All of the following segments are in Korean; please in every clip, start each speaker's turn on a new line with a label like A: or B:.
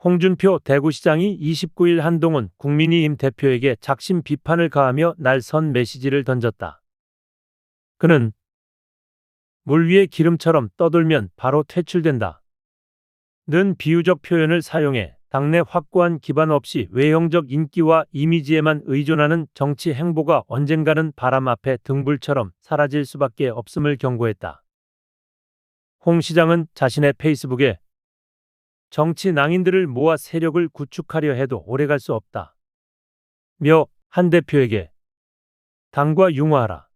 A: 홍준표 대구시장이 29일 한동훈 국민의힘 대표에게 작심 비판을 가하며 날선 메시지를 던졌다. 그는 물 위에 기름처럼 떠돌면 바로 퇴출된다 는 비유적 표현을 사용해 당내 확고한 기반 없이 외형적 인기와 이미지에만 의존하는 정치 행보가 언젠가는 바람 앞에 등불처럼 사라질 수밖에 없음을 경고했다. 홍 시장은 자신의 페이스북에 정치 낭인들을 모아 세력을 구축하려 해도 오래갈 수 없다 며 한 대표에게 당과 융화하라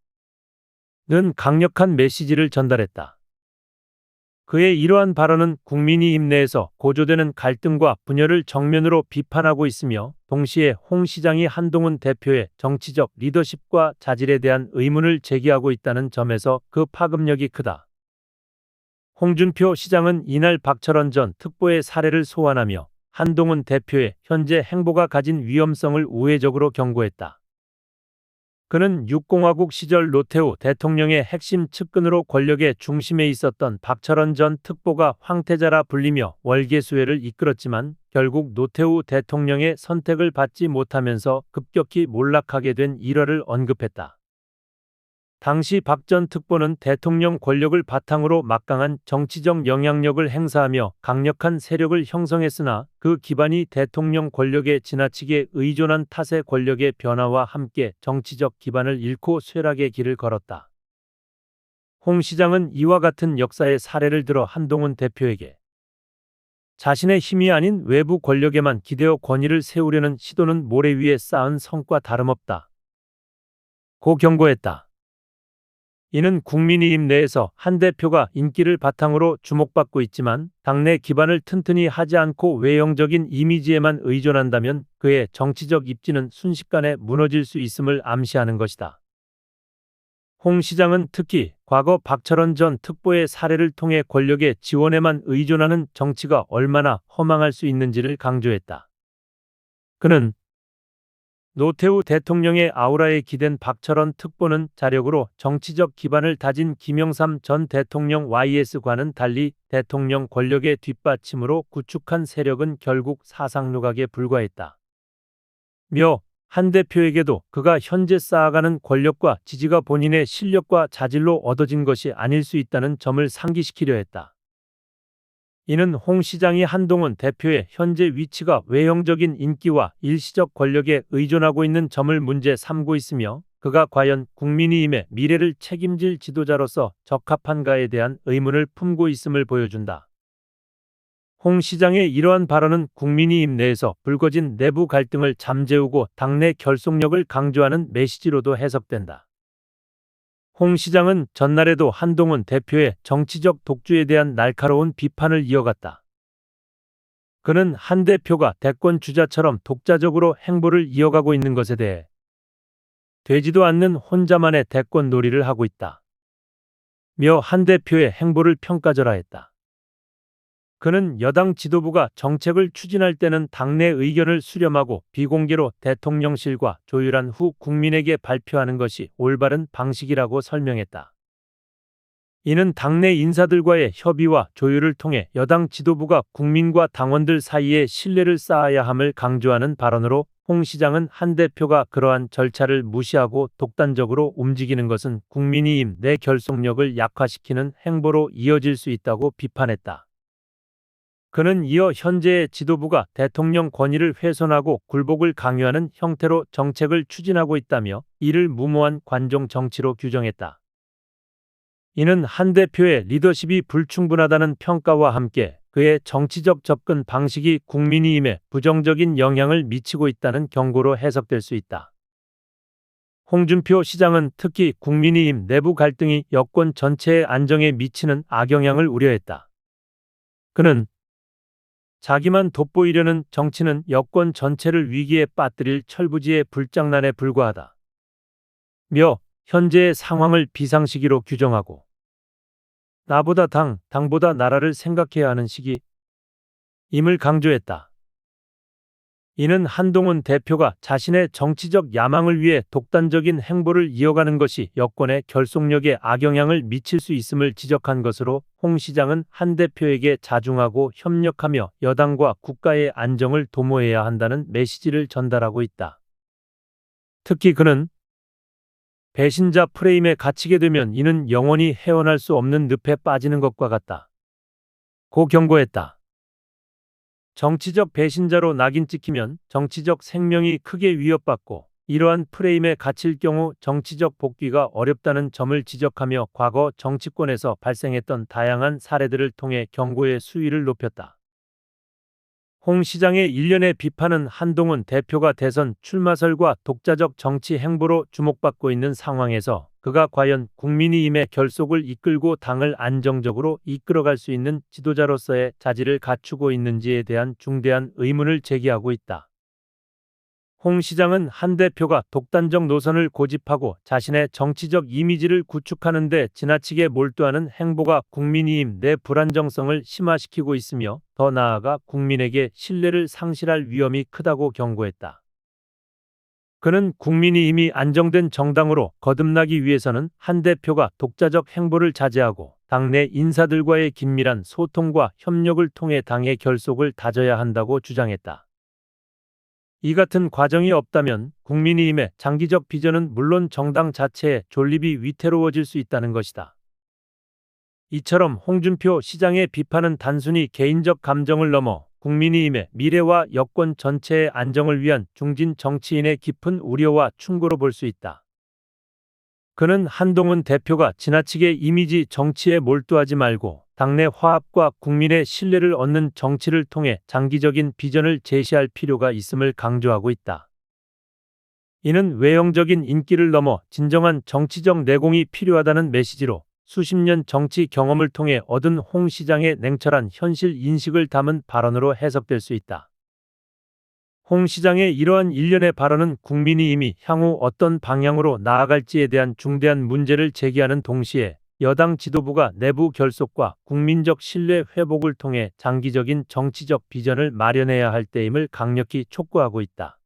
A: 는 강력한 메시지를 전달했다. 그의 이러한 발언은 국민의힘 내에서 고조되는 갈등과 분열을 정면으로 비판하고 있으며 동시에 홍 시장이 한동훈 대표의 정치적 리더십과 자질에 대한 의문을 제기하고 있다는 점에서 그 파급력이 크다. 홍준표 시장은 이날 박철원 전 특보의 사례를 소환하며 한동훈 대표의 현재 행보가 가진 위험성을 우회적으로 경고했다. 그는 6공화국 시절 노태우 대통령의 핵심 측근으로 권력의 중심에 있었던 박철원 전 특보가 황태자라 불리며 월계수회를 이끌었지만 결국 노태우 대통령의 선택을 받지 못하면서 급격히 몰락하게 된 일화를 언급했다. 당시 박 전 특보는 대통령 권력을 바탕으로 막강한 정치적 영향력을 행사하며 강력한 세력을 형성했으나 그 기반이 대통령 권력에 지나치게 의존한 탓에 권력의 변화와 함께 정치적 기반을 잃고 쇠락의 길을 걸었다. 홍 시장은 이와 같은 역사의 사례를 들어 한동훈 대표에게 자신의 힘이 아닌 외부 권력에만 기대어 권위를 세우려는 시도는 모래 위에 쌓은 성과 다름없다 고 경고했다. 이는 국민의힘 내에서 한 대표가 인기를 바탕으로 주목받고 있지만 당내 기반을 튼튼히 하지 않고 외형적인 이미지에만 의존한다면 그의 정치적 입지는 순식간에 무너질 수 있음을 암시하는 것이다. 홍 시장은 특히 과거 박철원 전 특보의 사례를 통해 권력의 지원에만 의존하는 정치가 얼마나 허망할 수 있는지를 강조했다. 그는 노태우 대통령의 아우라에 기댄 박철원 특보는 자력으로 정치적 기반을 다진 김영삼 전 대통령 YS과는 달리 대통령 권력의 뒷받침으로 구축한 세력은 결국 사상누각에 불과했다 며 한 대표에게도 그가 현재 쌓아가는 권력과 지지가 본인의 실력과 자질로 얻어진 것이 아닐 수 있다는 점을 상기시키려 했다. 이는 홍 시장이 한동훈 대표의 현재 위치가 외형적인 인기와 일시적 권력에 의존하고 있는 점을 문제 삼고 있으며 그가 과연 국민의힘의 미래를 책임질 지도자로서 적합한가에 대한 의문을 품고 있음을 보여준다. 홍 시장의 이러한 발언은 국민의힘 내에서 불거진 내부 갈등을 잠재우고 당내 결속력을 강조하는 메시지로도 해석된다. 홍 시장은 전날에도 한동훈 대표의 정치적 독주에 대한 날카로운 비판을 이어갔다. 그는 한 대표가 대권 주자처럼 독자적으로 행보를 이어가고 있는 것에 대해 되지도 않는 혼자만의 대권 놀이를 하고 있다 며 한 대표의 행보를 평가절하했다. 그는 여당 지도부가 정책을 추진할 때는 당내 의견을 수렴하고 비공개로 대통령실과 조율한 후 국민에게 발표하는 것이 올바른 방식이라고 설명했다. 이는 당내 인사들과의 협의와 조율을 통해 여당 지도부가 국민과 당원들 사이에 신뢰를 쌓아야 함을 강조하는 발언으로 홍 시장은 한 대표가 그러한 절차를 무시하고 독단적으로 움직이는 것은 국민의힘 내 결속력을 약화시키는 행보로 이어질 수 있다고 비판했다. 그는 이어 현재의 지도부가 대통령 권위를 훼손하고 굴복을 강요하는 형태로 정책을 추진하고 있다며 이를 무모한 관종 정치로 규정했다. 이는 한 대표의 리더십이 불충분하다는 평가와 함께 그의 정치적 접근 방식이 국민의힘에 부정적인 영향을 미치고 있다는 경고로 해석될 수 있다. 홍준표 시장은 특히 국민의힘 내부 갈등이 여권 전체의 안정에 미치는 악영향을 우려했다. 그는 자기만 돋보이려는 정치는 여권 전체를 위기에 빠뜨릴 철부지의 불장난에 불과하다 며 현재의 상황을 비상시기로 규정하고 나보다 당보다 나라를 생각해야 하는 시기임을 강조했다. 이는 한동훈 대표가 자신의 정치적 야망을 위해 독단적인 행보를 이어가는 것이 여권의 결속력에 악영향을 미칠 수 있음을 지적한 것으로 홍 시장은 한 대표에게 자중하고 협력하며 여당과 국가의 안정을 도모해야 한다는 메시지를 전달하고 있다. 특히 그는 배신자 프레임에 갇히게 되면 이는 영원히 헤어날 수 없는 늪에 빠지는 것과 같다. 고 경고했다. 정치적 배신자로 낙인 찍히면 정치적 생명이 크게 위협받고 이러한 프레임에 갇힐 경우 정치적 복귀가 어렵다는 점을 지적하며 과거 정치권에서 발생했던 다양한 사례들을 통해 경고의 수위를 높였다. 홍 시장의 일련의 비판은 한동훈 대표가 대선 출마설과 독자적 정치 행보로 주목받고 있는 상황에서 그가 과연 국민의힘의 결속을 이끌고 당을 안정적으로 이끌어갈 수 있는 지도자로서의 자질을 갖추고 있는지에 대한 중대한 의문을 제기하고 있다. 홍 시장은 한 대표가 독단적 노선을 고집하고 자신의 정치적 이미지를 구축하는 데 지나치게 몰두하는 행보가 국민의힘 내 불안정성을 심화시키고 있으며 더 나아가 국민에게 신뢰를 상실할 위험이 크다고 경고했다. 그는 국민의힘이 안정된 정당으로 거듭나기 위해서는 한 대표가 독자적 행보를 자제하고 당내 인사들과의 긴밀한 소통과 협력을 통해 당의 결속을 다져야 한다고 주장했다. 이 같은 과정이 없다면 국민의힘의 장기적 비전은 물론 정당 자체의 존립이 위태로워질 수 있다는 것이다. 이처럼 홍준표 시장의 비판은 단순히 개인적 감정을 넘어 국민의힘의 미래와 여권 전체의 안정을 위한 중진 정치인의 깊은 우려와 충고로 볼 수 있다. 그는 한동훈 대표가 지나치게 이미지 정치에 몰두하지 말고 당내 화합과 국민의 신뢰를 얻는 정치를 통해 장기적인 비전을 제시할 필요가 있음을 강조하고 있다. 이는 외형적인 인기를 넘어 진정한 정치적 내공이 필요하다는 메시지로 수십 년 정치 경험을 통해 얻은 홍 시장의 냉철한 현실 인식을 담은 발언으로 해석될 수 있다. 홍 시장의 이러한 일련의 발언은 국민의힘이 향후 어떤 방향으로 나아갈지에 대한 중대한 문제를 제기하는 동시에 여당 지도부가 내부 결속과 국민적 신뢰 회복을 통해 장기적인 정치적 비전을 마련해야 할 때임을 강력히 촉구하고 있다.